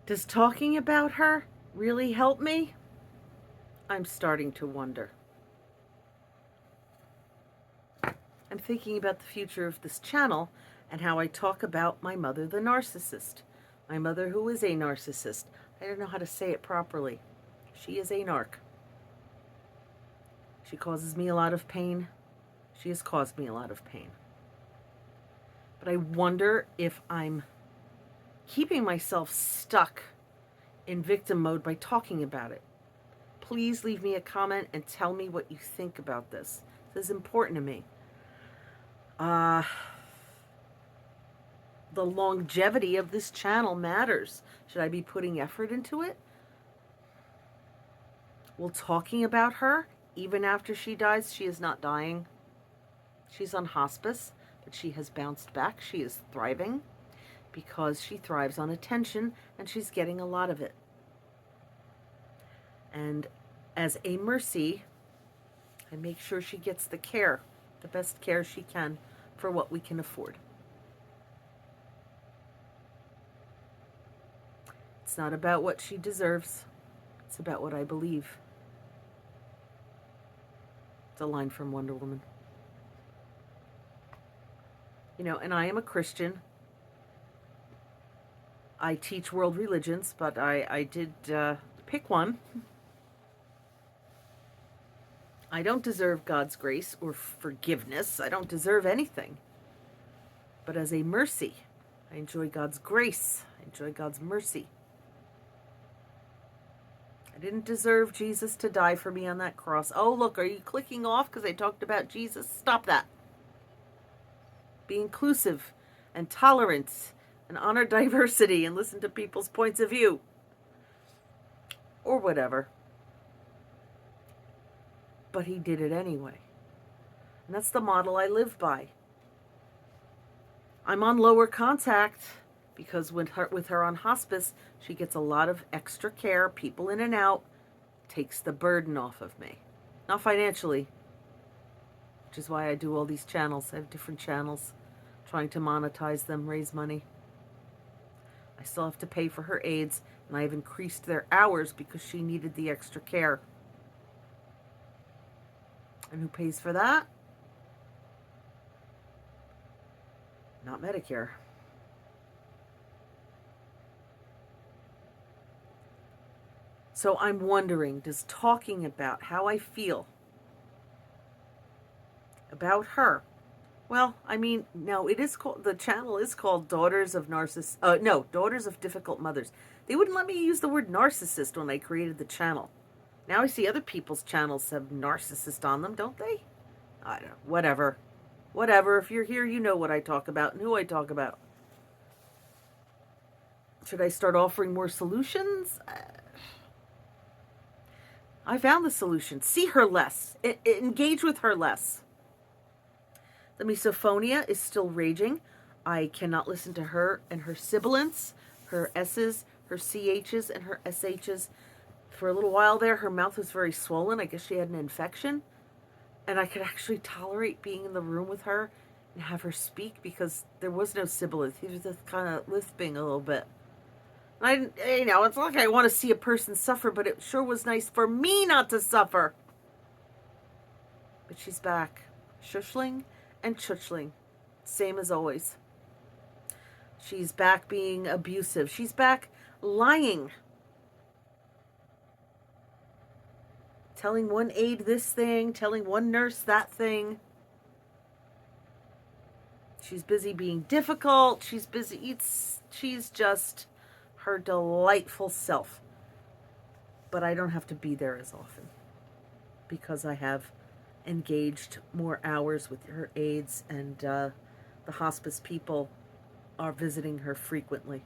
Does talking about her really help me? I'm starting to wonder. I'm thinking about the future of this channel and how I talk about my mother, the narcissist. My mother, who is a narcissist. I don't know how to say it properly. She is a narc. She causes me a lot of pain. She has caused me a lot of pain. But I wonder if I'm keeping myself stuck in victim mode by talking about it. Please leave me a comment and tell me what you think about this. This is important to me. The longevity of this channel matters. Should I be putting effort into it? Will talking about her, even after she dies, she is not dying. She's on hospice, but she has bounced back. She is thriving because she thrives on attention and she's getting a lot of it. And as a mercy, I make sure she gets the care, the best care she can for what we can afford. It's not about what she deserves. It's about what I believe. It's a line from Wonder Woman. You know, and I am a Christian. I teach world religions, but I did pick one. I don't deserve God's grace or forgiveness. I don't deserve anything. But as a mercy, I enjoy God's grace. I enjoy God's mercy. I didn't deserve Jesus to die for me on that cross. Oh, look, are you clicking off because I talked about Jesus? Stop that. Be inclusive and tolerant and honor diversity and listen to people's points of view. Or whatever. But he did it anyway. And that's the model I live by. I'm on lower contact because with her on hospice, she gets a lot of extra care, people in and out, takes the burden off of me. Not financially, which is why I do all these channels. I have different channels, trying to monetize them, raise money. I still have to pay for her aides, and I've increased their hours because she needed the extra care. And who pays for that? Not Medicare. So I'm wondering, does talking about how I feel about her, well, I mean, no, it is called, the channel is called Daughters of Daughters of Difficult Mothers. They wouldn't let me use the word narcissist when I created the channel. Now I see other people's channels have narcissist on them, don't they? I don't know, whatever. Whatever, if you're here, you know what I talk about and who I talk about. Should I start offering more solutions? I found the solution. See her less. Engage with her less. The misophonia is still raging. I cannot listen to her and her sibilants, her S's, her CH's, and her SH's. For a little while there, her mouth was very swollen. I guess she had an infection. And I could actually tolerate being in the room with her and have her speak because there was no sibilance. He was just kind of lisping a little bit. And it's not like I want to see a person suffer, but it sure was nice for me not to suffer. But she's back. Shushling and chuchling. Same as always. She's back being abusive. She's back lying. Telling one aide this thing, telling one nurse that thing. She's busy being difficult. She's just her delightful self. But I don't have to be there as often because I have engaged more hours with her aides, and the hospice people are visiting her frequently.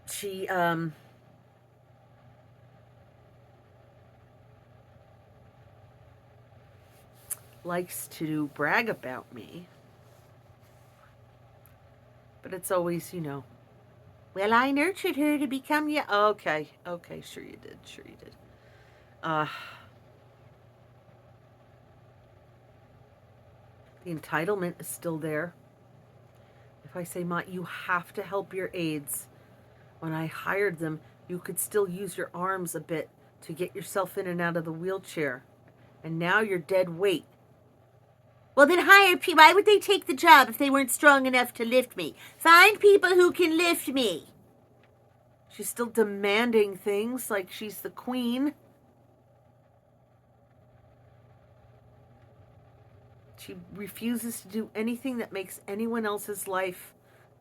She likes to brag about me, but it's always, well, I nurtured her to become you. Okay, sure you did. The entitlement is still there. If I say, Ma, you have to help your aides. When I hired them, you could still use your arms a bit to get yourself in and out of the wheelchair. And now you're dead weight. Well, then hire people. Why would they take the job if they weren't strong enough to lift me? Find people who can lift me. She's still demanding things like she's the queen. She refuses to do anything that makes anyone else's life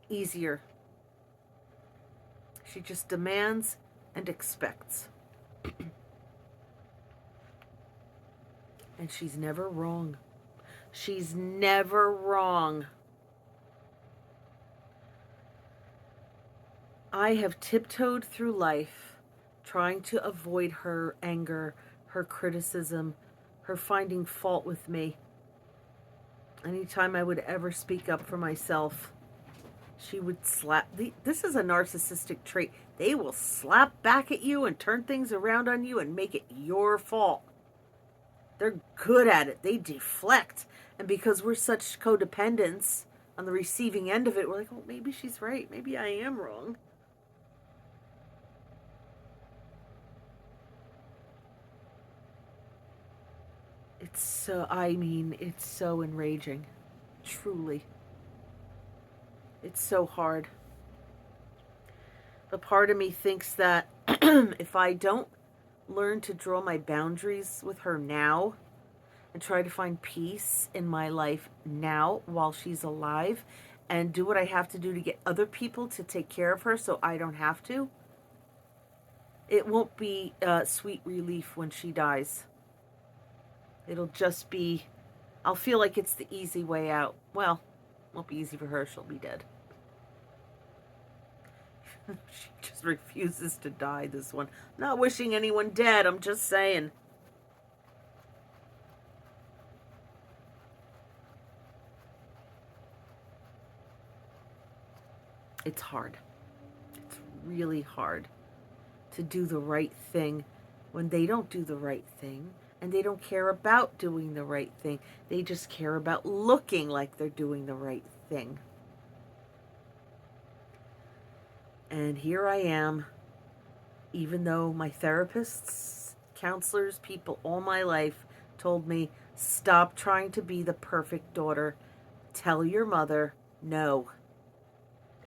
easier. She just demands and expects. And she's never wrong. She's never wrong. I have tiptoed through life trying to avoid her anger, her criticism, her finding fault with me. Anytime I would ever speak up for myself, she would slap. This is a narcissistic trait. They will slap back at you and turn things around on you and make it your fault. They're good at it. They deflect. And because we're such codependents on the receiving end of it, we're like, oh, maybe she's right. Maybe I am wrong. It's so enraging. Truly. It's so hard. But part of me thinks that if I don't learn to draw my boundaries with her now and try to find peace in my life now while she's alive and do what I have to do to get other people to take care of her so I don't have to, it won't be sweet relief when she dies. It'll just be, I'll feel like it's the easy way out. Well, it won't be easy for her. She'll be dead. She just refuses to die, this one. Not wishing anyone dead, I'm just saying. It's hard. It's really hard to do the right thing when they don't do the right thing and they don't care about doing the right thing. They just care about looking like they're doing the right thing. And here I am, even though my therapists, counselors, people all my life told me, stop trying to be the perfect daughter. Tell your mother no.